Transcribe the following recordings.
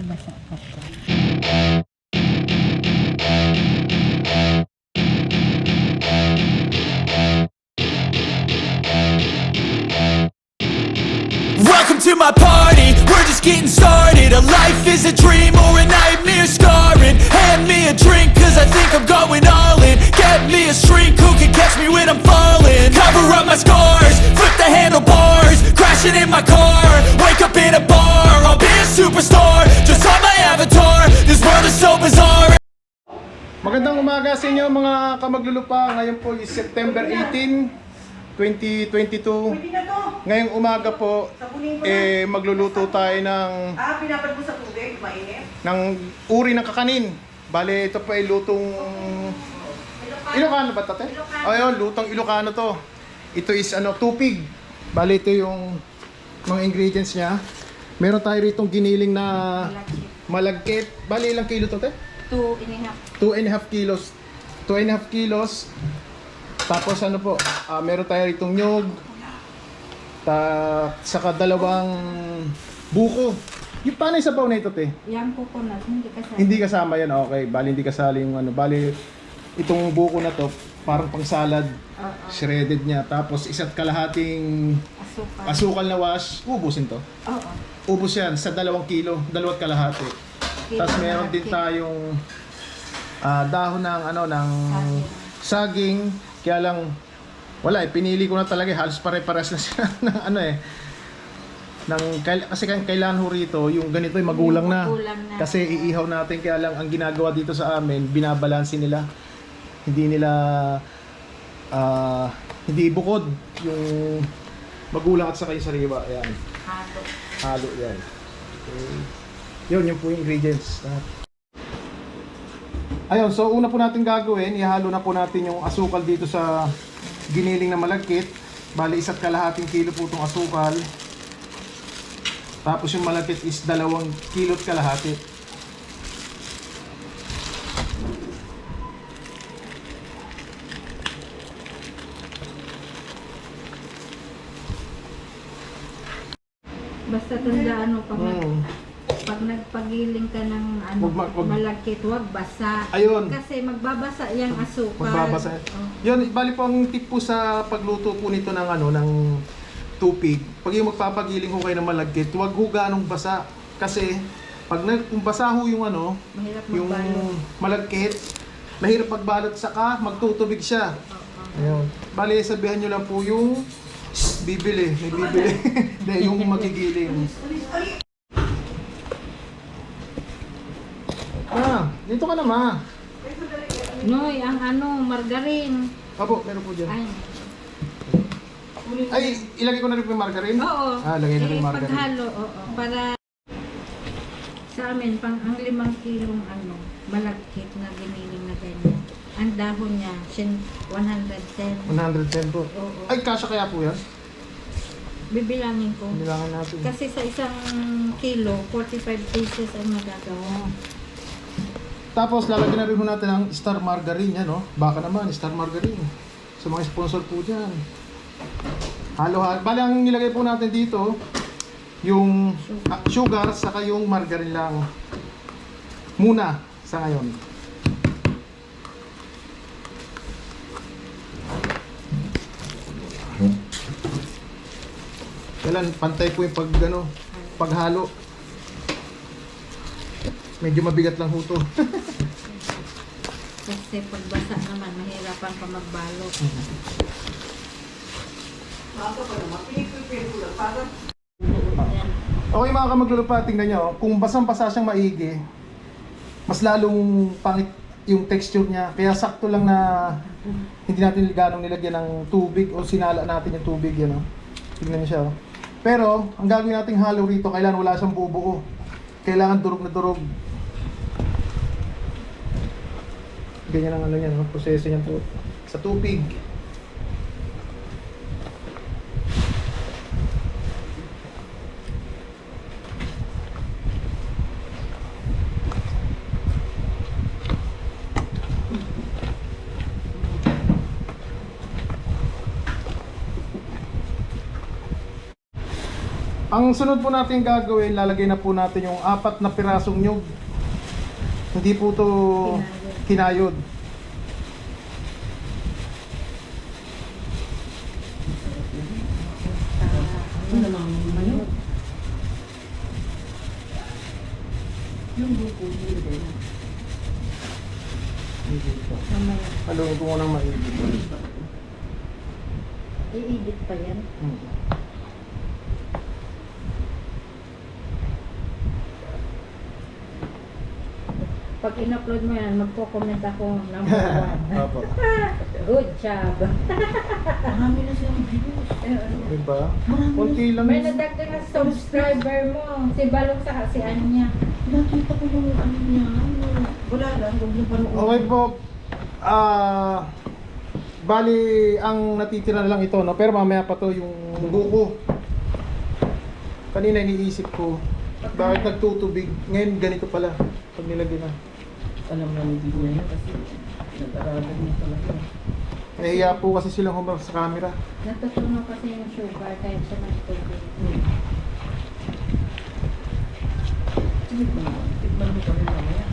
Basa ka pa. Welcome to my party, we're just getting started. A life is a dream or a nightmare scarring. Hand me a drink cause I think I'm going all in. Get me a shrink who can catch me when I'm falling. Cover up my scars, flip the handlebars. Crashing in my car, wake up in a bar. I'll be a superstar, just on my avatar. This world is so bizarre. Magandang umaga sa inyo mga kamaglulupa. Ngayon po is September 18, 2022. Ngayong umaga po, magluluto tayo ng pinapad mo sa tubig, mainit? ng uri ng kakanin. Bale, ito po ay lutong Ilocano ba tate? Ayun, lutong Ilocano to. Ito is tupig. Bale, ito yung mga ingredients niya. Meron tayo ritong giniling na malagkit. Bale, ilang kilo to te? 2.5 kilos. 2.5 kilos. Tapos meron tayo ritong nyog. Saka dalawang buko. Yung paano yung sabaw na ito, te? Yan coconut, hindi kasama. Hindi kasama yan, okay. Bali, hindi kasali yung bali, itong buko na to, parang pang salad. Shredded niya. Tapos isa't kalahating asukal na wash. Ubusin to? Oo. Ubus yan sa 2 kilo, 2 kalahati. Tapos meron din tayong dahon ng saging. Kaya lang wala pinili ko na talaga halos pare-pares na sila kasi kailangan ho rito yung ganito yung magulang na. Kasi iihaw natin, kaya lang ang ginagawa dito sa amin, binabalansin nila. Hindi bukod yung magulang at saka yung sariwa. Ayan. Halo yan. Okay. Yun po yung ingredients. Ayun, so una po natin gagawin, ihalo na po natin yung asukal dito sa giniling na malagkit. Bali, 1.5 kilo po itong asukal. Tapos yung malagkit is 2 kilo't kalahati. Basta tandaan mo, pag nagpagiling ka ng malagkit, huwag basa. Ayun. Kasi magbabasa yung asukal. Magbabasa. Oh. Yun, bali po ang tip po sa pagluto po nito ng tupig. Pag yung magpapagiling ho kayo ng malagkit, huwag ho ganong basa. Kasi pag kung basa ho yung Mahirap yung magbalot. malagkit, mahirap magbalot, saka magtutubig siya. Ayun. Bali, sabihan nyo lang po yung bibili. May bibili. Hindi, yung magigiling. Dito ka na, ma. Noy, ang margarine. Apo, meron po dyan. Ay. Ay, ilagay ko na rin po yung margarine? Oo. Lagay na rin yung margarine. Paghalo, oo. Para sa amin, ang 5 kilong malagkit na giniling na ganyan. Ang dahon niya, 110. 110 po. Oo. Ay, kasya kaya po yan? Bibilangin ko. Bilangan natin. Kasi sa 1 kilo, 45 pieces ang magagawa. Tapos, lalagyan na rin po natin ang Star Margarine yan, no? Baka naman, Star Margarine. Sa mga sponsor po dyan. Halo-halo. Bali, ang nilagay po natin dito, yung sugar, saka yung margarine lang. Muna, sa ngayon. Kailan, pantay po yung paghalo. Medyo mabigat lang ho to. Kasi pagbasa naman, mahirapan pa magbalot. Baka pa naman, pinipipin ko lang. Parang Okay mga kamaglulupa, tingnan nyo. Kung basang-basa siyang maigi, mas lalong pangit yung texture niya. Kaya sakto lang na hindi natin ganong nilagyan ng tubig o sinala natin yung tubig. Yan, tingnan nyo siya. Pero, ang gagawin nating halo rito, kailangan wala siyang bubuo. Kailangan durog na durog. Ganyan ang niya, proseso niya po sa tubig. Ang sunod po natin gagawin, lalagay na po natin yung 4 na pirasong nyug. Hindi po to kinayod. Ano namang manok? Yung buko, hindi din. Mamaya. Haluin ko muna ng maigi. I-edit pa yan. Pag in-upload mo yan, magko-comment ako number 1. Opo. Good job. Marami na silang views. Diba? Kunti lang. May nadagdag na subscriber mo. Si Balong sa si Anya. Nakita ko yung ano niya. Wala lang, huwag niyo panoorin. Okay po. Bali, ang natitira na lang ito, no? Pero mamaya pa to yung buko. Kanina iniisip ko, bakit nagtutubig? Ngayon ganito pala. Pag nilagay na. Alam na hindi niya yun kasi nag-aralan niya talaga. Nahiya po kasi silang humarap sa camera. Natutunan kasi yung sugar kahit siya nagtubig. Sige po naman, tikman mo kami mamaya.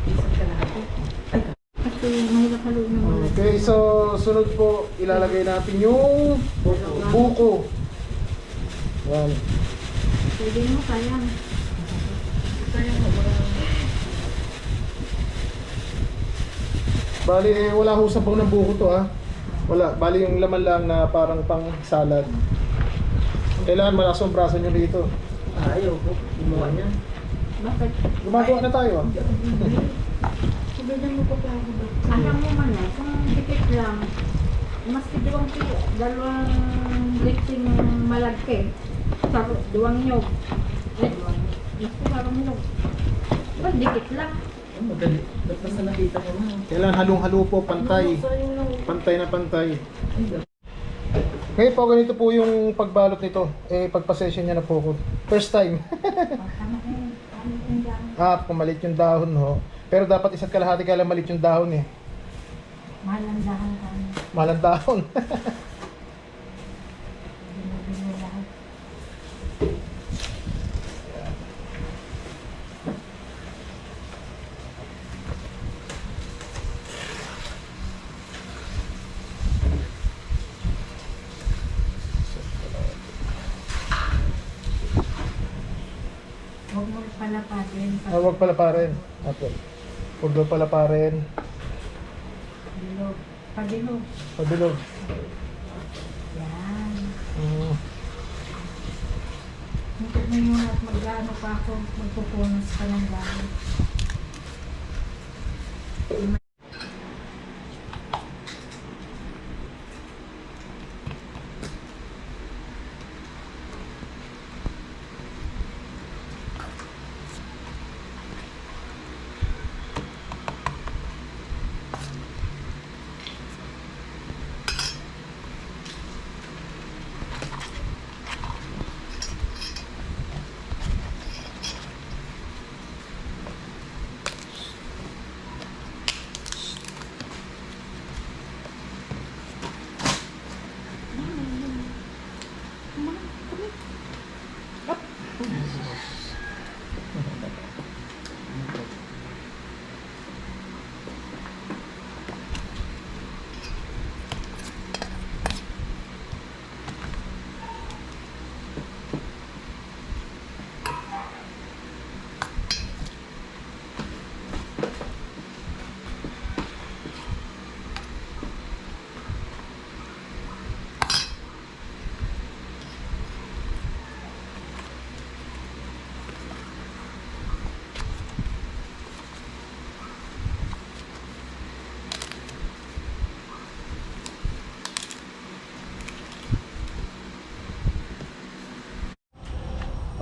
Isang kalahati. Ay, Kasi mahirap haluin ng mga. Okay, so sunod po, ilalagay natin yung buko. Yan. Pwede mo kaya. kaya mo Bali, wala ho sabaw ng buko to ha. Wala, bali yung laman lang na parang pang salad. Kailangan malasong braso nyo dito. ayaw ko, gumawa niya. Bakit? Gumagawa na tayo ah. Sabihin mo pa kaya ba? Alam mo man eh, kung dikit lang, maski dalawang lipsing malagke, sa duwang nyog. Maski parang nyog. Ba't dikit lang? Oh, madali. Ba't basta nakita mo na? Kailangan halong-halo po, pantay. Sayang lang. Pantay na pantay. Ay, Ngayon po, ganito po yung pagbalot nito. Pagpa-session niya na po ako. First time. Tama eh, Pumalit yung dahon ho. Pero dapat isa't kalahati ka lang malit yung dahon eh. malandahan ka. Malang dahon. Binibili lahat. Huwag mo pala pa din. Huwag pala pa rin. Apo. Huwag pala pa rin. Bilog. Pabilog. Pabilog. Yan. Hintod mo muna at mag-ano pa ako. Magpupunas pa ng gamit.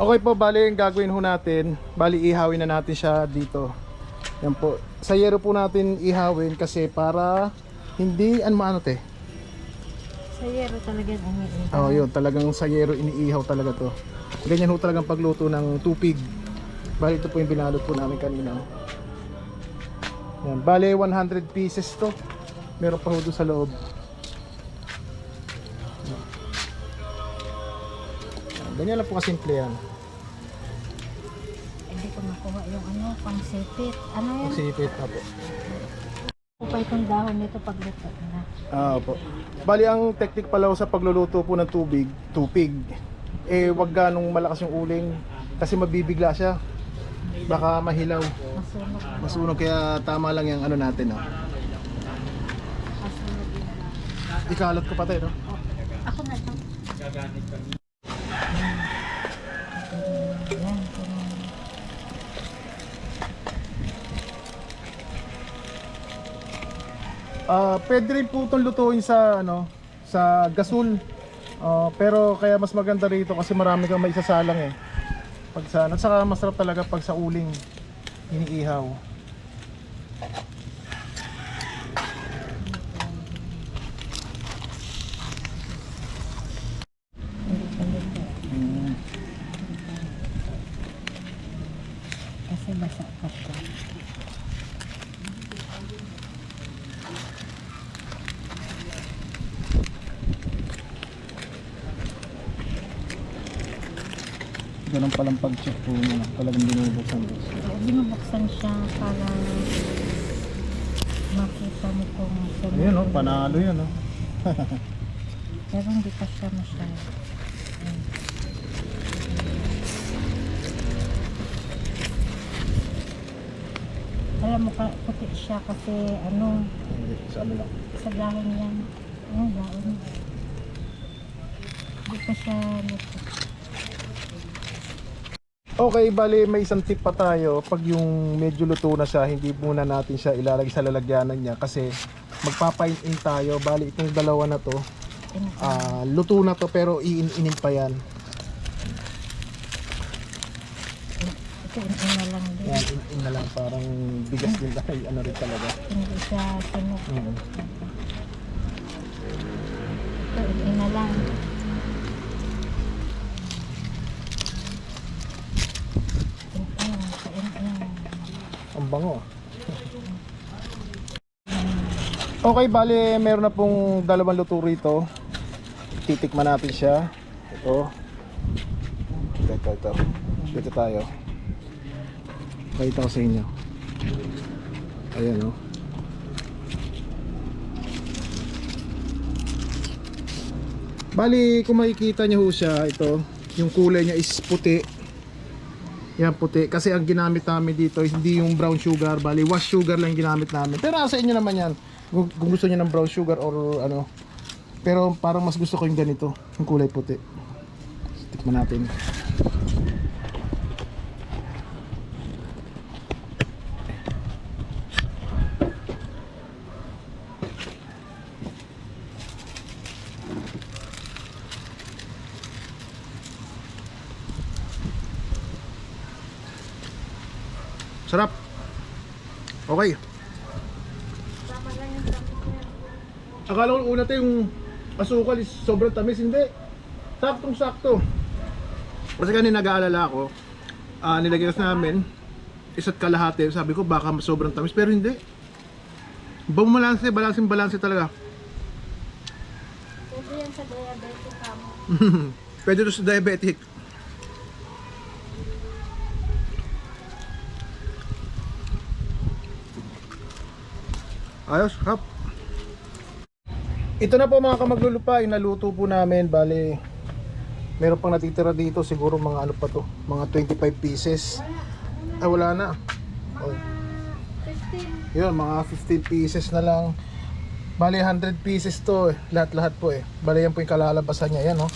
Okay po, bali yung gagawin ho natin, bali ihawin na natin siya dito. Yan po. Sa yero po natin ihawin kasi para hindi ano te. Sa yero talaga ang Oh, yun, talagang sa yero iniihaw talaga to. Ganyan ho talagang pagluto ng tupig. Bali ito po yung binalot po namin kanina. Yan, bali 100 pieces to. Meron pa ho doon sa loob. Ganyan lang po kasimple yan. Hindi ko makuha yung ano, pangsipit. Ano yan? Magsipit na po. Upay kong dahon nito pagluto na. Opo. Bali ang technique pala sa pagluluto po ng tupig, eh wag ganong malakas yung uling kasi mabibigla siya. Baka mahilaw. Masunog. Masunog kaya tama lang yung ano natin, no. Masunog yun lang. Ikalat ko pa tayo, no. Ako na ito. Yan. Pwede rin po itong lutuin sa ano, sa gasol. Pero kaya mas maganda rito kasi marami kang maisasalang eh. Pag sa, at saka masarap talaga pag sa uling iniihaw. Kasi basa ka po. Ganun palang pag-check po muna. Talagang binubuksan ko. Binubuksan siya para makita mo kung saan. Ayun, no, panalo yun, no. Pero hindi pa siya masyado. Alam mo, puti siya kasi ano, Hindi, sa ano lang. sa dahon yan. Ang dahon. Hindi pa siya nito. Okay, bali may isang tip pa tayo. Pag yung medyo luto na siya, hindi muna natin siya ilalagay sa lalagyanan niya kasi magpapain-in tayo. Bali itong dalawa na to, luto na to pero iin-inin pa yan. Ito, ina lang din. Yan, in na lang parang bigas din dahil ano rin talaga. Hindi siya sinok. Mm. Ito, ina lang. Ang bango. Okay, bali meron na pong dalawang luto rito. Titikman natin siya. Ito. Ito. Dito tayo. Pakita ko sa inyo. Ayan, oh. Bali, kung makikita nyo ho siya, ito, yung kulay niya is puti. Yan, puti. Kasi ang ginamit namin dito, hindi yung brown sugar. Bali, wash sugar lang yung ginamit namin. Pero sa inyo naman yan. Kung gusto niyo ng brown sugar or ano. Pero parang mas gusto ko yung ganito, yung kulay puti. Tikman natin. Sarap. Okay. Akala ko una yung asukal is sobrang tamis. Hindi. Saktong sakto. Kasi kanina nag-aalala ako, nilagyan namin isa't kalahati. Sabi ko baka sobrang tamis pero hindi. Balanse talaga. Pwede yan sa diabetic kamo. Pwede to sa diabetic. Ayos, hap. Ito na po mga kamaglulupa, yung naluto po namin. Bale, meron pang natitira dito. Siguro mga ano pa to, mga 25 pieces. Ay, wala na. Oh. 15. Yun, mga 15 pieces na lang. Bale, 100 pieces to eh. Lahat-lahat po eh. Bale, yan po yung kalalabasan niya. Yan, oh.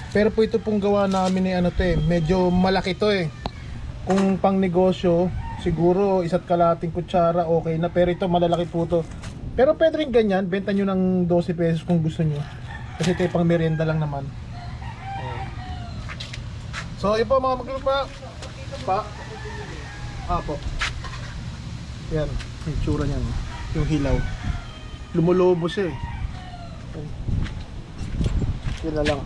Pero po ito pong gawa namin ni ano to eh. Medyo malaki to eh. Kung pang negosyo, siguro isa't kalating kutsara okay na. Pero ito malalaki po to. Pero pwede rin ganyan, benta nyo ng 12 pesos kung gusto nyo. Kasi ito pang merienda lang naman. So yun po mga maglupa. Po. Yan, yung tsura niya. Yung hilaw. Lumulobo siya eh. Yun na lang.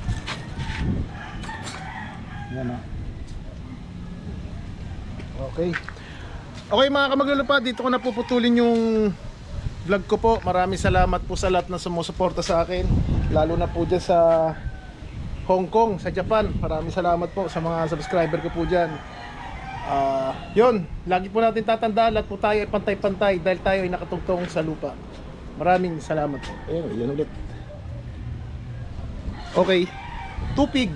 Yan na. Okay. Okay mga kamaglulupa, dito ko na puputulin yung vlog ko po. Maraming salamat po sa lahat na sumusuporta sa akin. Lalo na po dyan sa Hong Kong, sa Japan. Maraming salamat po sa mga subscriber ko po dyan. Yun, lagi po natin tatandaan, lahat po tayo ay pantay-pantay dahil tayo ay nakatungtong sa lupa. Maraming salamat po. Ayun, yun ulit. Okay, tupig.